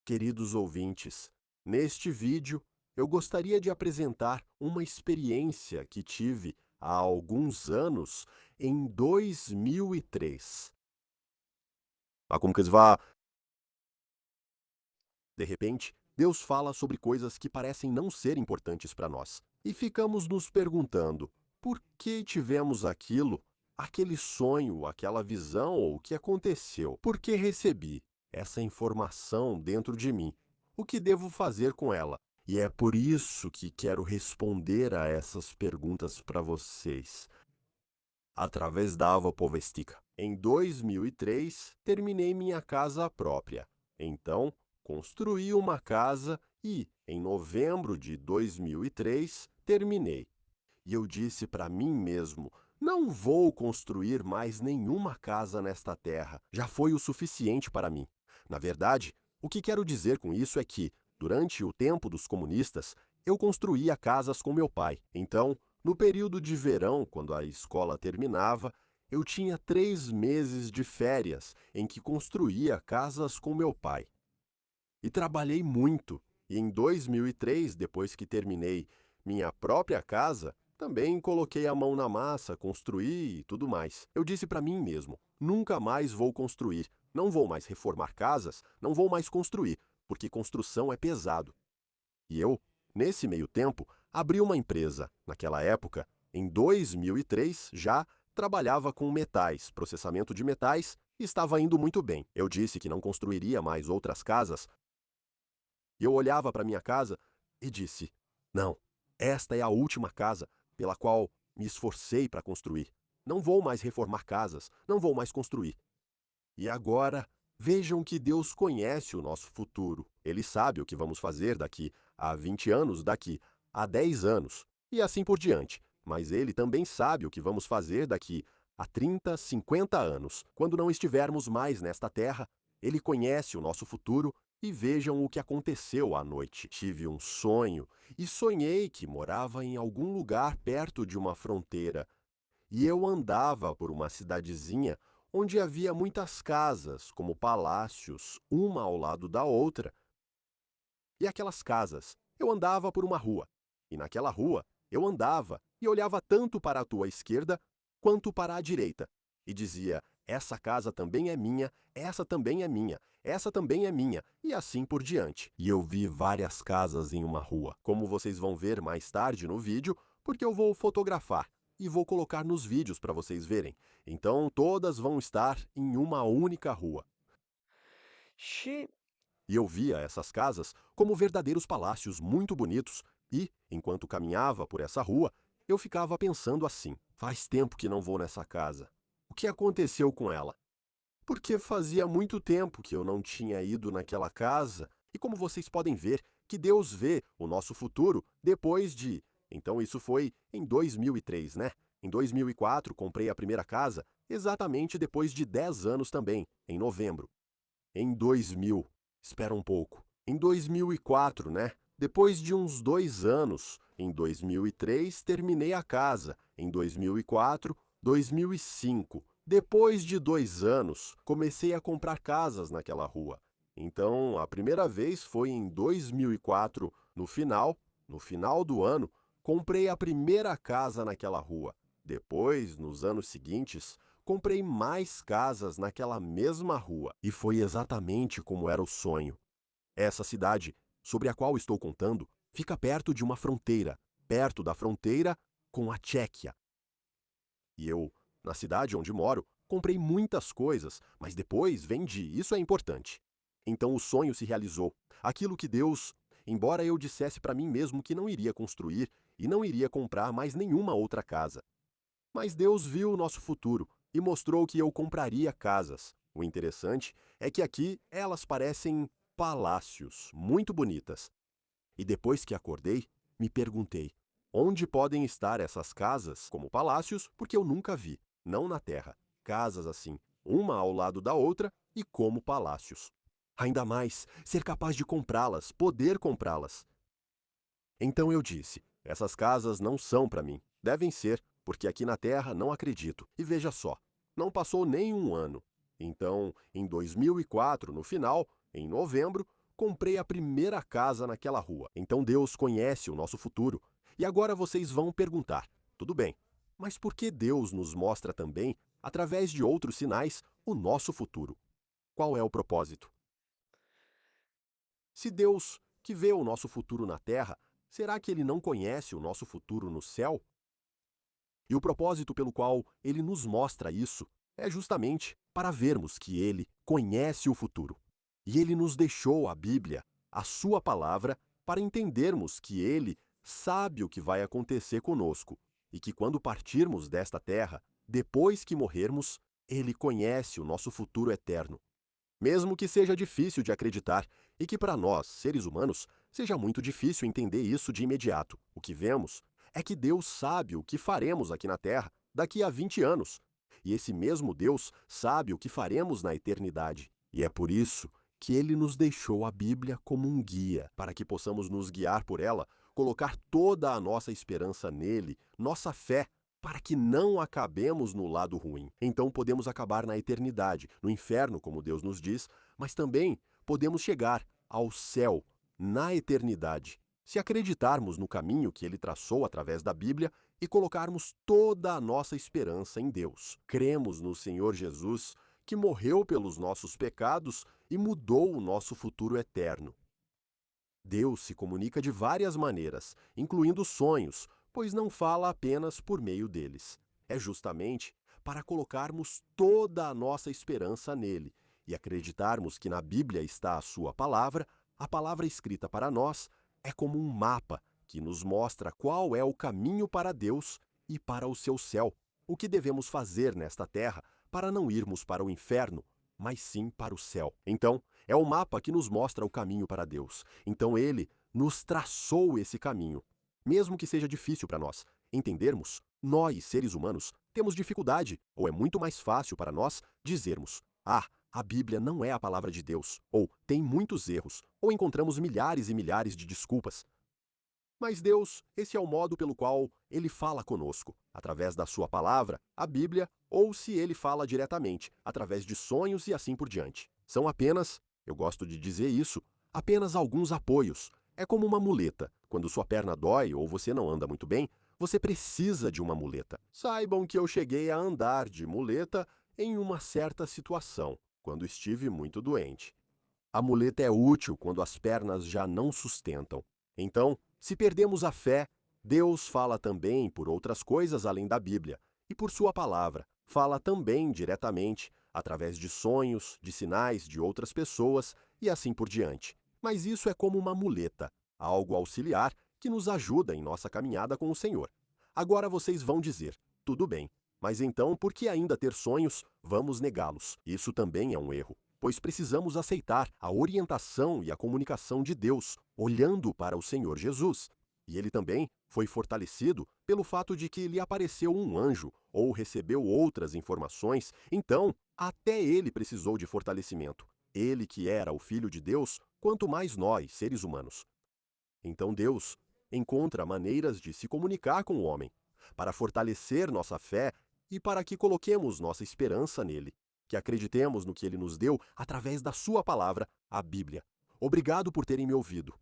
Queridos ouvintes, neste vídeo eu gostaria de apresentar uma experiência que tive há alguns anos em 2003. Como que va? De repente, Deus fala sobre coisas que parecem não ser importantes para nós. E ficamos nos perguntando, por que tivemos aquilo, aquele sonho, aquela visão ou o que aconteceu? Por que recebi essa informação dentro de mim? O que devo fazer com ela? E é por isso que quero responder a essas perguntas para vocês, através da Ava Povestica. Em 2003, terminei minha casa própria. Então, construí uma casa e, em novembro de 2003, terminei. E eu disse para mim mesmo, não vou construir mais nenhuma casa nesta terra. Já foi o suficiente para mim. Na verdade, o que quero dizer com isso é que, durante o tempo dos comunistas, eu construía casas com meu pai. Então, no período de verão, quando a escola terminava, eu tinha 3 meses de férias em que construía casas com meu pai. E trabalhei muito. E em 2003, depois que terminei minha própria casa, também coloquei a mão na massa, construí e tudo mais. Eu disse para mim mesmo, nunca mais vou construir, não vou mais reformar casas, não vou mais construir, porque construção é pesado. E eu, nesse meio tempo, abri uma empresa. Naquela época, em 2003, já trabalhava com metais, processamento de metais, e estava indo muito bem. Eu disse que não construiria mais outras casas. E eu olhava para minha casa e disse, não, esta é a última casa pela qual me esforcei para construir. Não vou mais reformar casas, não vou mais construir. E agora, vejam que Deus conhece o nosso futuro. Ele sabe o que vamos fazer daqui a 20 anos, daqui a 10 anos, e assim por diante. Mas Ele também sabe o que vamos fazer daqui a 30, 50 anos. Quando não estivermos mais nesta terra, Ele conhece o nosso futuro e vejam o que aconteceu à noite. Tive um sonho e sonhei que morava em algum lugar perto de uma fronteira. E eu andava por uma cidadezinha onde havia muitas casas, como palácios, uma ao lado da outra. E aquelas casas, eu andava por uma rua. E naquela rua, eu andava e olhava tanto para a tua esquerda quanto para a direita. E dizia, essa casa também é minha, essa também é minha, essa também é minha, e assim por diante. E eu vi várias casas em uma rua, como vocês vão ver mais tarde no vídeo, porque eu vou fotografar e vou colocar nos vídeos para vocês verem. Então, todas vão estar em uma única rua. She E eu via essas casas como verdadeiros palácios muito bonitos e, enquanto caminhava por essa rua, eu ficava pensando assim, faz tempo que não vou nessa casa. O que aconteceu com ela? Porque fazia muito tempo que eu não tinha ido naquela casa e como vocês podem ver, que Deus vê o nosso futuro depois de... Então isso foi em 2003, né? Em 2004 comprei a primeira casa, exatamente depois de 10 anos também, em novembro. Em 2000, espera um pouco, em 2004, né? Depois de uns 2 anos, em 2003 terminei a casa, em 2004, 2005. Depois de 2 anos, comecei a comprar casas naquela rua. Então, a primeira vez foi em 2004, no final do ano, comprei a primeira casa naquela rua. Depois, nos anos seguintes, comprei mais casas naquela mesma rua. E foi exatamente como era o sonho. Essa cidade, sobre a qual estou contando, fica perto de uma fronteira, perto da fronteira com a Tchequia. E eu, na cidade onde moro, comprei muitas coisas, mas depois vendi, isso é importante. Então o sonho se realizou. Aquilo que Deus, embora eu dissesse para mim mesmo que não iria construir e não iria comprar mais nenhuma outra casa. Mas Deus viu o nosso futuro e mostrou que eu compraria casas. O interessante é que aqui elas parecem palácios, muito bonitas. E depois que acordei, me perguntei, onde podem estar essas casas como palácios, porque eu nunca vi, não na terra, casas assim, uma ao lado da outra e como palácios. Ainda mais, ser capaz de comprá-las, poder comprá-las. Então eu disse, essas casas não são para mim, devem ser, porque aqui na terra não acredito. E veja só, não passou nem um ano. Então, em 2004, no final, em novembro, comprei a primeira casa naquela rua. Então Deus conhece o nosso futuro. E agora vocês vão perguntar: tudo bem, mas por que Deus nos mostra também, através de outros sinais, o nosso futuro? Qual é o propósito? Se Deus, que vê o nosso futuro na terra, será que ele não conhece o nosso futuro no céu? E o propósito pelo qual ele nos mostra isso é justamente para vermos que ele conhece o futuro. E ele nos deixou a Bíblia, a sua palavra, para entendermos que ele sabe o que vai acontecer conosco e que quando partirmos desta terra, depois que morrermos, ele conhece o nosso futuro eterno. Mesmo que seja difícil de acreditar e que para nós, seres humanos, seja muito difícil entender isso de imediato, o que vemos é que Deus sabe o que faremos aqui na Terra daqui a 20 anos. E esse mesmo Deus sabe o que faremos na eternidade. E é por isso que ele nos deixou a Bíblia como um guia, para que possamos nos guiar por ela, colocar toda a nossa esperança nele, nossa fé, para que não acabemos no lado ruim. Então podemos acabar na eternidade, no inferno, como Deus nos diz, mas também podemos chegar ao céu, na eternidade, se acreditarmos no caminho que ele traçou através da Bíblia e colocarmos toda a nossa esperança em Deus. Cremos no Senhor Jesus, que morreu pelos nossos pecados e mudou o nosso futuro eterno. Deus se comunica de várias maneiras, incluindo sonhos, pois não fala apenas por meio deles. É justamente para colocarmos toda a nossa esperança nele e acreditarmos que na Bíblia está a sua palavra, a palavra escrita para nós é como um mapa que nos mostra qual é o caminho para Deus e para o seu céu, o que devemos fazer nesta terra para não irmos para o inferno, mas sim para o céu. Então, é o mapa que nos mostra o caminho para Deus. Então ele nos traçou esse caminho. Mesmo que seja difícil para nós entendermos, nós, seres humanos, temos dificuldade, ou é muito mais fácil para nós dizermos: a Bíblia não é a palavra de Deus, ou tem muitos erros, ou encontramos milhares e milhares de desculpas. Mas Deus, esse é o modo pelo qual ele fala conosco, através da sua palavra, a Bíblia, ou se ele fala diretamente, através de sonhos e assim por diante. São apenas, eu gosto de dizer isso, apenas alguns apoios. É como uma muleta. Quando sua perna dói ou você não anda muito bem, você precisa de uma muleta. Saibam que eu cheguei a andar de muleta em uma certa situação, quando estive muito doente. A muleta é útil quando as pernas já não sustentam. Então, se perdemos a fé, Deus fala também por outras coisas além da Bíblia, e por sua palavra, fala também diretamente, através de sonhos, de sinais de outras pessoas e assim por diante. Mas isso é como uma muleta, algo auxiliar que nos ajuda em nossa caminhada com o Senhor. Agora vocês vão dizer: tudo bem, mas então por que ainda ter sonhos, vamos negá-los? Isso também é um erro, pois precisamos aceitar a orientação e a comunicação de Deus, olhando para o Senhor Jesus. E ele também foi fortalecido pelo fato de que lhe apareceu um anjo ou recebeu outras informações, então até ele precisou de fortalecimento. Ele que era o Filho de Deus, quanto mais nós, seres humanos. Então Deus encontra maneiras de se comunicar com o homem, para fortalecer nossa fé e para que coloquemos nossa esperança nele, que acreditemos no que ele nos deu através da sua palavra, a Bíblia. Obrigado por terem me ouvido.